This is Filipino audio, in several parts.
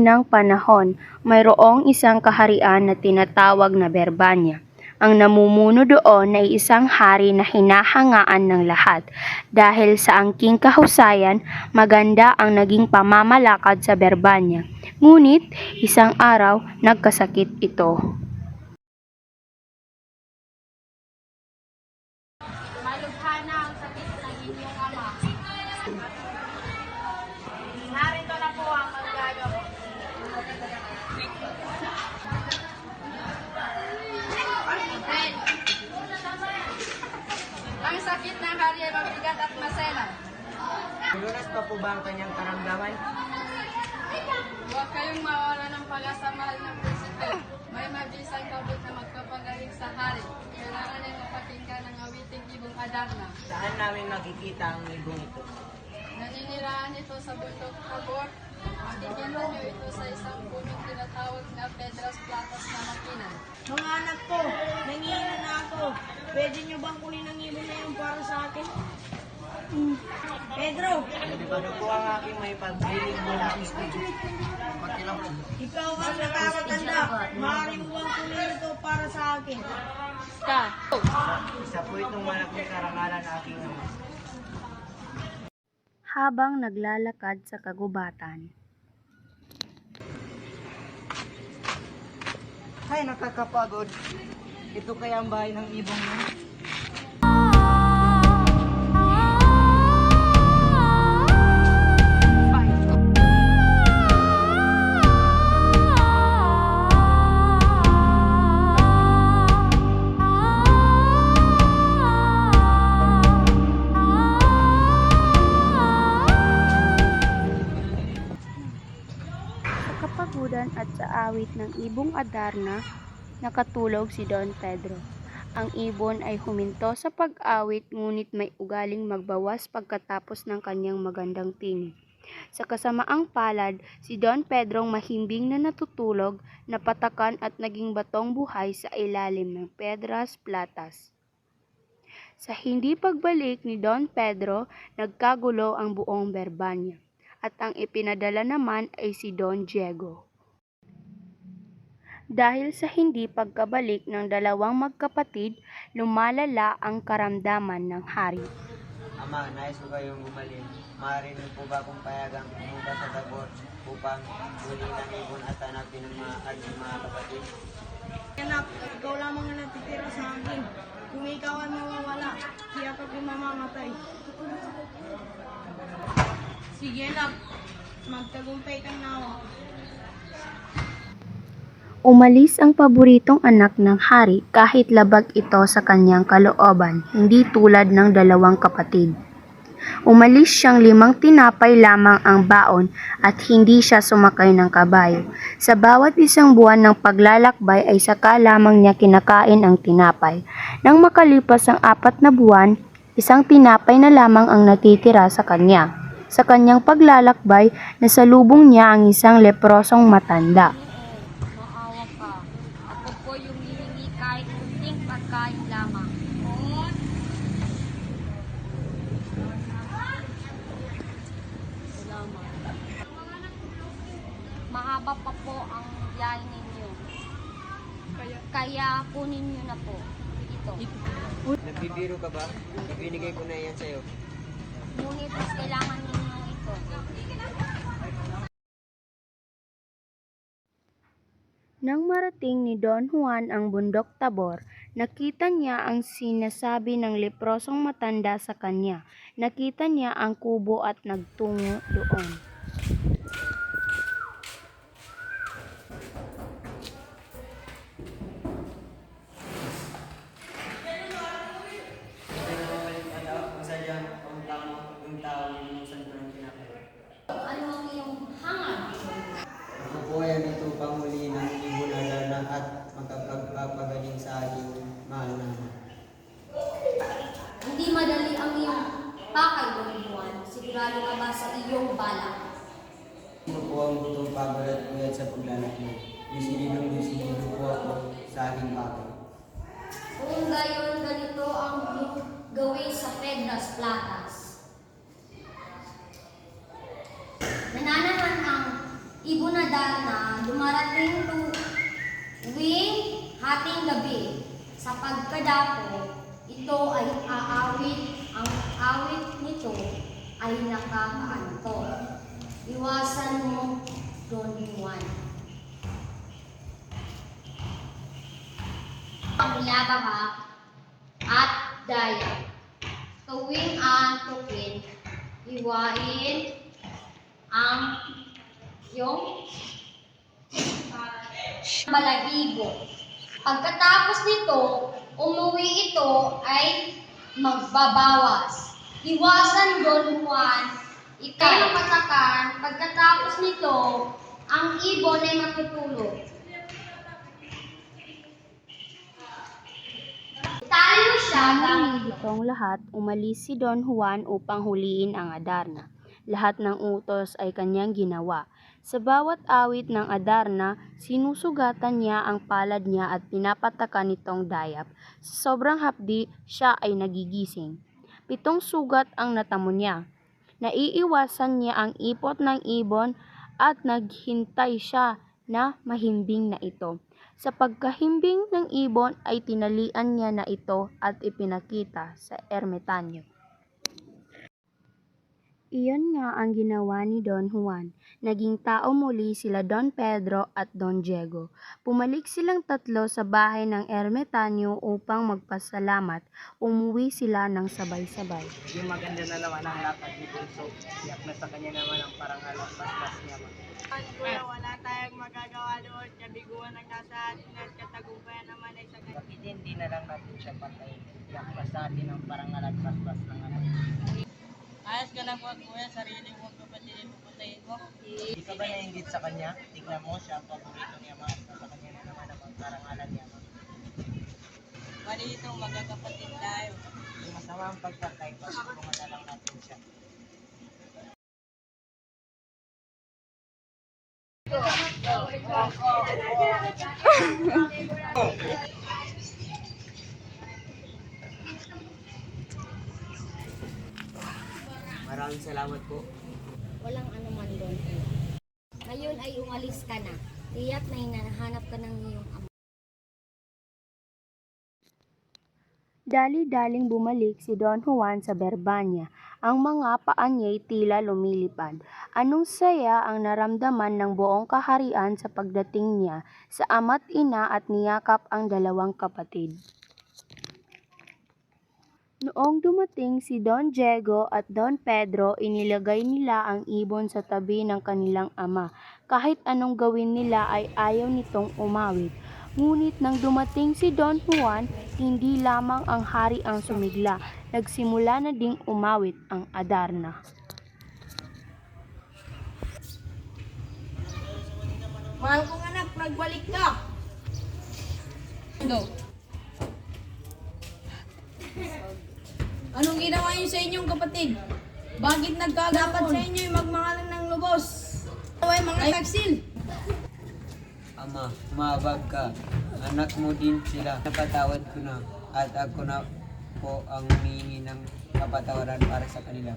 unang panahon, mayroong isang kaharian na tinatawag na Berbanya. Ang namumuno doon ay isang hari na hinahangaan ng lahat. Dahil sa angking kahusayan, maganda ang naging pamamalakad sa Berbanya. Ngunit, isang araw, nagkasakit ito. Malubhana ang sakit ng inyong ama. Narito na po ang magagawa. Ang sakit ng hari ay mabigat at maselan. Lunas pa po ba ang kanyang karamdaman? Huwag kayong mawala ng pag-asa, mahal ng prinsipe. May mabisang kabut na magpapagaling sa hari. Kailangan ay mapakinggan ng awiting ibong Adarna. Saan namin makikita ang ibong ito? Naninirahan ito sa bundok Tabor. Makikita niyo ito sa isang punong tinatawag na Pedras Platas na makinan. Mga anak ko, nangihina na ako. Pwede nyo bang kunin ang ibon na yun para sa akin? Pedro, Ano po ang aking may pagbiling mula? ikaw ang nakakatanda. Maaari mo bang kunin ito para sa akin? Isa po itong malaking karangalan aking ama. Habang naglalakad sa kagubatan. Ay, nakakapagod. Ito kaya ang bahay ng ibong mo? Sa kapagudan at sa awit ng ibong Adarna, nakatulog si Don Pedro. Ang ibon ay huminto sa pag-awit ngunit may ugaling magbawas pagkatapos ng kanyang magandang tingin. Sa kasamaang palad, si Don Pedrong mahimbing na natutulog, napatakan at naging batong buhay sa ilalim ng Pedras Platas. Sa hindi pagbalik ni Don Pedro, nagkagulo ang buong Berbanya, at ang ipinadala naman ay si Don Diego. Dahil sa hindi pagkabalik ng dalawang magkapatid, lumalala ang karamdaman ng hari. Ama, nais ko kayong gumaling. Maaari niyo po ba kung payagang pumunta sa Tabor upang huli ng ibon at hanapin ng mga ating mga kapatid? Anak, ikaw lamang ang natitira sa akin. Kung ikaw ay mawawala, tiyak ako'y mamamatay. Sige anak, magtagumpay kang nawa. Umalis ang paboritong anak ng hari kahit labag ito sa kanyang kalooban, hindi tulad ng dalawang kapatid. Umalis siyang 5 tinapay lamang ang baon at hindi siya sumakay ng kabayo. Sa bawat isang buwan ng paglalakbay ay saka lamang niya kinakain ang tinapay. Nang makalipas ang 4 na buwan, 1 tinapay na lamang ang natitira sa kanya. Sa kanyang paglalakbay, nasalubong niya ang isang leprosong matanda. Maawa ka. Ako po yung hihingi kahit kunting pagkain lamang. Salamat. Mahaba pa po ang biyahe ninyo. Kaya kunin nyo na po. Ito. Nagbibiro ka ba? Ibinigay ko na yan sa'yo. Ngunit mas kailangan ninyo ito. Nang marating ni Don Juan ang bundok Tabor, nakita niya ang sinasabi ng leprosong matanda sa kanya. Nakita niya ang kubo at nagtungo doon. Ano ang iyong hangad? Ako po ay ito panghuli ng ibon Adarna at magkapagpapagaling sa aking mahal na ama. Hindi madali ang iyong pakay, Don Juan. Sigurado ka ba sa iyong balak? Ito po ang butong pabalat ko sa paglalakbay. Desididong po ako sa aking pakay. Kung gayon, ganito ang gawin sa Pedras Platas. Nananahan ang ibon ibon Adarna dumarating tuwing hating gabi. Sa pagkadapo, ito ay aawit. Ang awit nito ay nakakaanto. Iwasan mo, Don Juan. Panglabaha at daya. Tuwing antukin, iwain ang yung balahibo. Pagkatapos nito, umuwi ito ay magbabawas. Iwasan Don Juan, ikay mapatakan. Pagkatapos nito, ang ibon ay matutulog. Itali mo siya Nang itong lahat, umalis si Don Juan upang huliin ang Adarna. Lahat ng utos ay kanyang ginawa. Sa bawat awit ng Adarna, sinusugatan niya ang palad niya at pinapatakan nitong dayap. Sa sobrang hapdi, siya ay nagigising. 7 sugat ang natamo niya. Naiiwasan niya ang ipot ng ibon at naghintay siya na mahimbing na ito. Sa pagkahimbing ng ibon ay tinalian niya na ito at ipinakita sa ermitanyo. Iyon nga ang ginawa ni Don Juan. Naging tao muli sila Don Pedro at Don Diego. Pumalik silang tatlo sa bahay ng ermitanyo upang magpasalamat. Umuwi sila ng sabay-sabay. Yung maganda na naman ang lakad ni Bunso. Iyak na sa kanya naman ang parangal at basbas niya. Kuya, wala tayong magagawa doon. Kabiguan ang nasa atin at katagumpayan naman ay sa kanya. Bakit hindi na lang natin siya patayin? Iyak na sa atin ang parangal at basbas ng ama. Ayos ka lang po, kuya. Sarili mong kapatid puputayin mo. Di ka ba nainggit sa kanya? Tignan mo siya ang paborito niya at sa kanya na naman ang parangalan niya. Bali itong magkakapatid tayo. Yung masama ang pagpatay, pagtulungan na lang natin siya. Maraming salamat po. walang anuman doon. Ngayon ay umalis ka na. Tiyak na hinahanap ka ng iyong ama. Dali-daling bumalik si Don Juan sa Berbanya. Ang mga paa niya'y tila lumilipad. Anong saya ang naramdaman ng buong kaharian sa pagdating niya sa ama't ina at niyakap ang dalawang kapatid. Noong dumating si Don Diego at Don Pedro, inilagay nila ang ibon sa tabi ng kanilang ama. Kahit anong gawin nila ay ayaw nitong umawit. Ngunit nang dumating si Don Juan, hindi lamang ang hari ang sumigla, nagsimula na ding umawit ang Adarna. Mahal kong anak, nagbalik ka. Anong ginawa niyo sa inyong kapatid? Bakit nagkagapat sa inyo yung magmahalan ng lubos? Ay mga taksil! Ama, umabag ka. Anak mo din sila. Napatawad ko na at ako na po ang humihingi ng kapatawaran para sa kanila.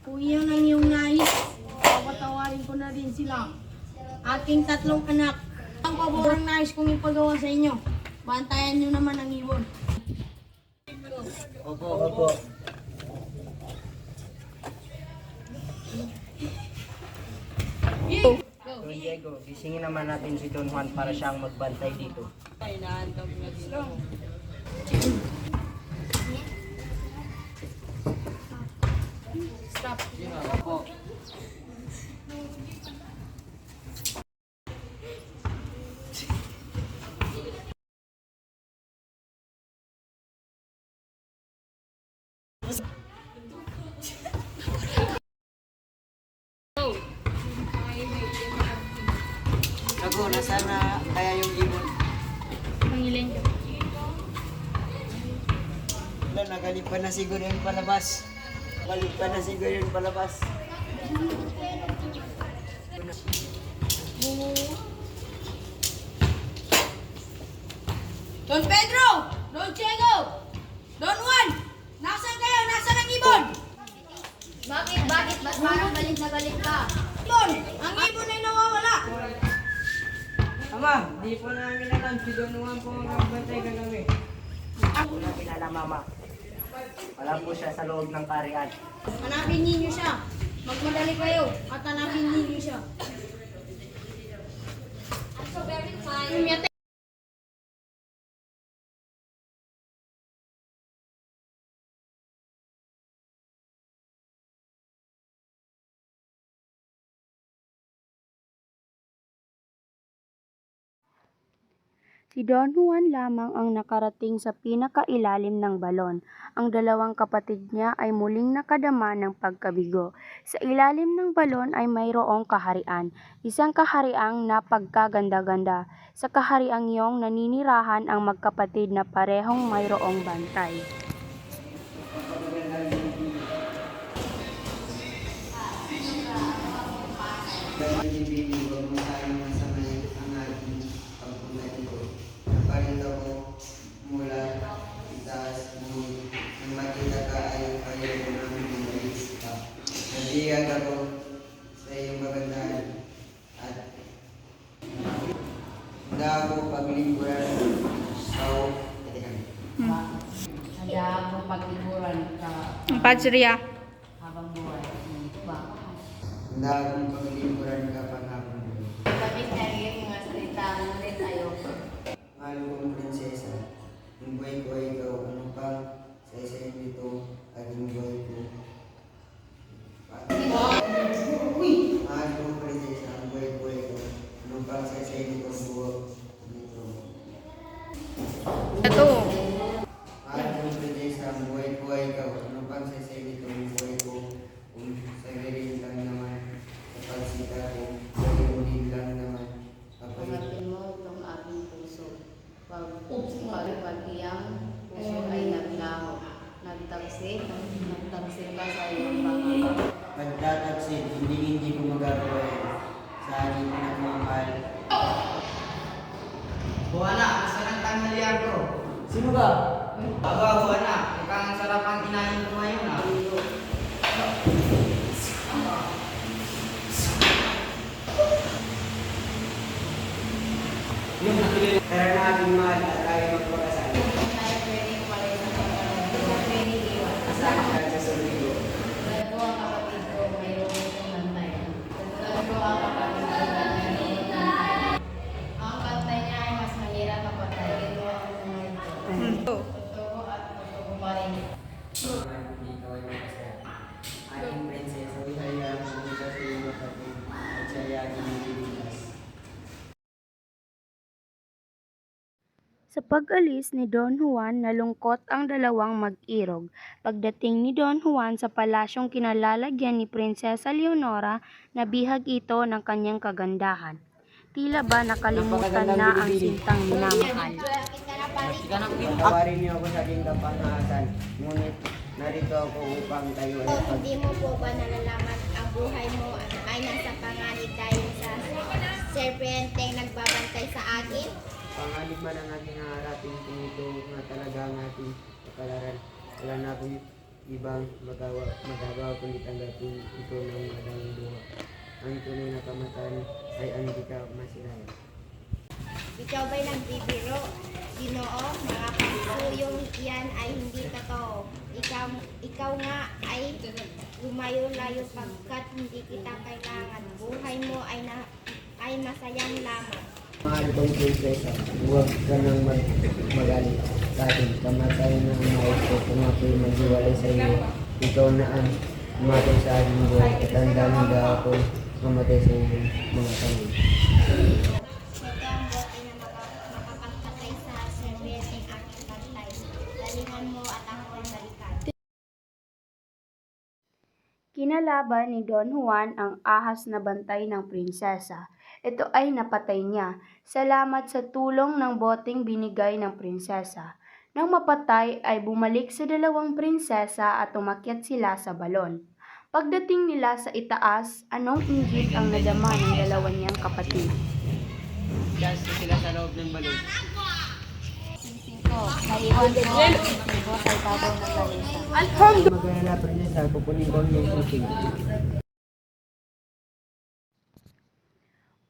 Kung iyon ang iyong nais, papatawarin ko na din sila. Aking 3 anak. Ang pabor ang nais kong ipagawa sa inyo. Bantayan niyo naman ang ibon. Opo, opo. Don Diego, gisingin naman natin si Don Juan para siyang magbantay dito. Opo. Nago, nasaan na kaya yung ibon? Pangilin ka. Wala, nagalit pa na siguro yung palabas. Galit pa na siguro yung palabas. Don Pedro! Don Diego! Don Juan! Nasaan kayo? Nasaan ang ibon? Bakit? Ba't parang galit na galit ka? Ibon! Ang ibon ay Ama, di po namin alam. Si Don Juan po ang nagbantay kagabi. Ako na kilala mama. Wala po siya sa loob ng karian. Hanapin ninyo siya. Magmadali kayo at hanapin ninyo siya. Si Don Juan lamang ang nakarating sa pinakailalim ng balon. Ang dalawang kapatid niya ay muling nakadama ng pagkabigo. Sa ilalim ng balon ay mayroong kaharian, isang kahariang napagkaganda-ganda. Sa kahariang iyong naninirahan ang magkapatid na parehong mayroong bantay. Pag-ibig, huwag mo tayong masamayin ang ating pagpunta dito. Napalit ako mula itaas mo. Nang makita ka ay kayo namin umalis ka. Nandiyag ako sa iyong kagandahan at handa ako paglingkuran Handa ako pagliguran ka Pajriya. habang buhay. Ba? handa akong paglingkuran ka panahon mo. Kapatid na rin mga salita ulit tayo. Mahal kong prinsesa, ang buhay ko ay ikaw. Ano pa sa isa dito aking buhay ko. Mahal kong prinsesa, ang buhay ko ay ikaw. Ano pa sa isa dito ang buhay dito. Ito. Mahal kong prinsesa, ang buhay ko ay ikaw. Ano pa sa isa dito ang buhay ko. Kung sabihin lang naman sa pagsika ko, sabihin lang naman kapag Hanapin mo itong aking puso. Pag iyang puso ay naglaho. Nagtaksil ka sa iyong pangalan. nagtataksid, hindi ko magagawa yan. Sa aking pinagmamahal. Buwana, asa ng tanghalian ko? Sino ba? Aba, Buwana. Mukhang ang sarap ang inahin ko ngayon ah. Tara na aking mahal at tayo magpakasal. Tayo pwede kumalit sa pagkakas. Pwede iwan. Asahan ka sa suligo. Dalawa ang kapatid ko mayroon itong bantay. Dalawa ang kapatid ko mayroon itong bantay. Ang bantay niya ay mas mahirap kapatay. Ito ang mga ito. Totoo at totoo pa rin. Dito ay makasaya. Aking prinsesa, hayaan mo sa iyong kapatid at siya ay aking nililigtas. Sa pag-alis ni Don Juan, nalungkot ang dalawang mag-irog. Pagdating ni Don Juan sa palasyong kinalalagyan ni Prinsesa Leonora, nabihag ito ng kanyang kagandahan. Tila ba nakalimutan na ang sintang minamahal. Patawarin niyo ako sa aking kapangasan, ngunit narito ako upang tayo ay Hindi mo po ba nalalaman ang buhay mo ay nasa panganib dahil sa serpenteng nagbabantay sa akin? panganib man ang aking harapin kung ito nga talaga ang ating kapalaran. Wala na akong ibang magagawa kundi tanggapin ito ng madaming buha. Ang tunay na kamatayan ay ang hindi ka masirayan. Ikaw ba'y nagbibiro? Ginoo, mga pagsuyong iyan ay hindi totoo. Ikaw nga ay lumayo-layo pagkat hindi kita kailangan. Buhay mo ay masayang lamang. Mahal kong prinsesa, huwag ka nang magalit sa akin. Kamatayan na ang mahal ko kung ako'y maghiwalay sa iyo. Ikaw na ang umatay sa aking buhay at handa ako mamatay sa iyong mga tanong. Ito ang bote na makapagpatay sa serpenteng aking bantay. Dalingan mo at ako ang balikan. Kinalaban ni Don Juan ang ahas na bantay ng prinsesa. Ito ay napatay niya. Salamat sa tulong ng boteng binigay ng prinsesa. Nang mapatay ay bumalik sa dalawang prinsesa at umakyat sila sa balon. Pagdating nila sa itaas, anong inggit ang nadama ng dalawa niyang kapatid? Just sila sa loob ng balon. Mag-alala, prinsesa, kukunin ko ang iyong susi.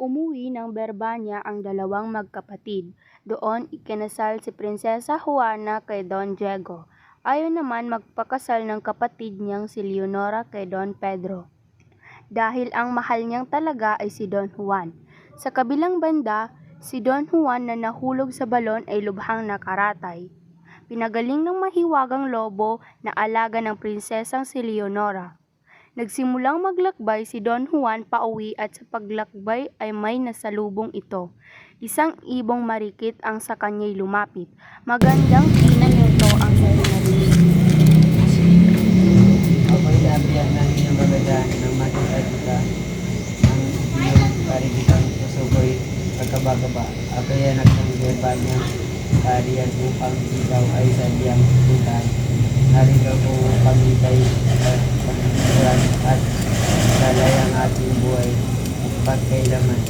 umuwi ng Berbanya ang dalawang magkapatid. Doon ikinasal si Prinsesa Juana kay Don Diego. Ayaw naman magpakasal ng kapatid niyang si Leonora kay Don Pedro, dahil ang mahal niyang talaga ay si Don Juan. Sa kabilang banda, si Don Juan na nahulog sa balon ay lubhang nakaratay. Pinagaling ng mahiwagang lobo na alaga ng prinsesang si Leonora. Nagsimulang maglakbay si Don Juan pauwi at sa paglakbay ay may nasalubong ito. Isang ibong marikit ang sa kanya'y lumapit. Magandang ina nito ang narinig. Ako'y nabiyak ng iyong magandaan ng makita kita. Ang iyong parikitang puso ko'y pagkabagaba. Ako'y anak ng Berbanya tarihan upang ikaw ay sadyang puntahan. Narito ko upang ikay pagkikuran at salayang ating buhay pagkailaman.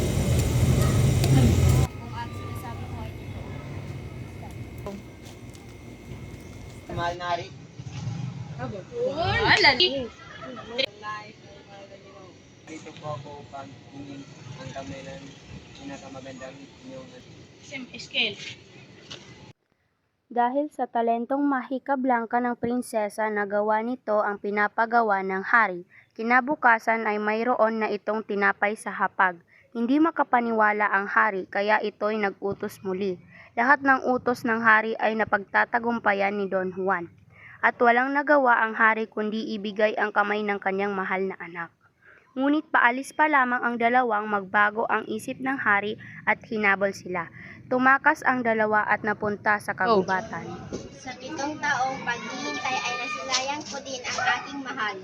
Mahal na Ari. Dito po ako upang hingin ang kamay ng pinakamagandang inyong Dahil sa talentong mahika-blangka ng prinsesa, nagawa nito ang pinapagawa ng hari. Kinabukasan ay mayroon na itong tinapay sa hapag. Hindi makapaniwala ang hari, kaya ito'y nag-utos muli. Lahat ng utos ng hari ay napagtatagumpayan ni Don Juan. At walang nagawa ang hari kundi ibigay ang kamay ng kanyang mahal na anak. Ngunit paalis pa lamang ang dalawang magbago ang isip ng hari at hinabol sila. Tumakas ang dalawa at napunta sa kagubatan. Sa 7 taong paghihintay ay nasilayan ko din ang aking mahal.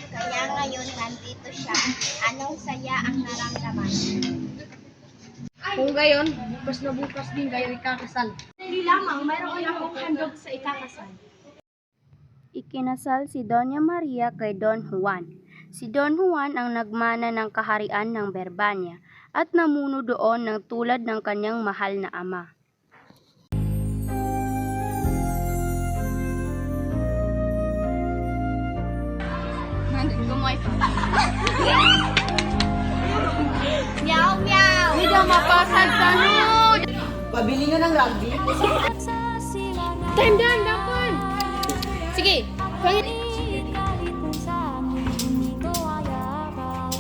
Kaya ngayon nandito siya. Anong saya ang naramdaman? Kung gayon, bukas na bukas din kayo ikakasal. Hindi lamang, mayroon akong handog sa ikakasal. Ikinasal si Doña Maria kay Don Juan. Si Don Juan ang nagmana ng kaharian ng Berbanya at namuno doon ng tulad ng kanyang mahal na ama. Meow, meow! Hindi mapasag sa nude! Pabili nga ng rugby. Tandaan dapat! Sige, pangit!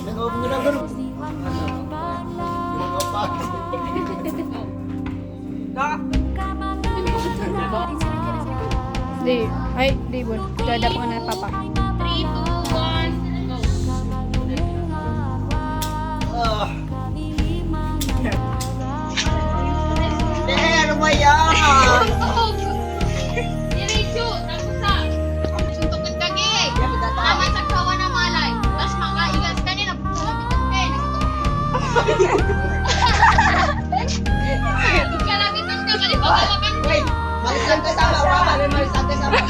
Nag-off mo na gano'n. Di bon. Dadap ko na papa. 3, 2, 1, go! Ano ba yan? Diretso! Tagusa! Suntok ng kagig! Naman sa kawa ng malay! Tapos makaigas ka nila! Ikalagit ang kakalipawakan! Wait! Malis lang kasama! Malis lang kasama!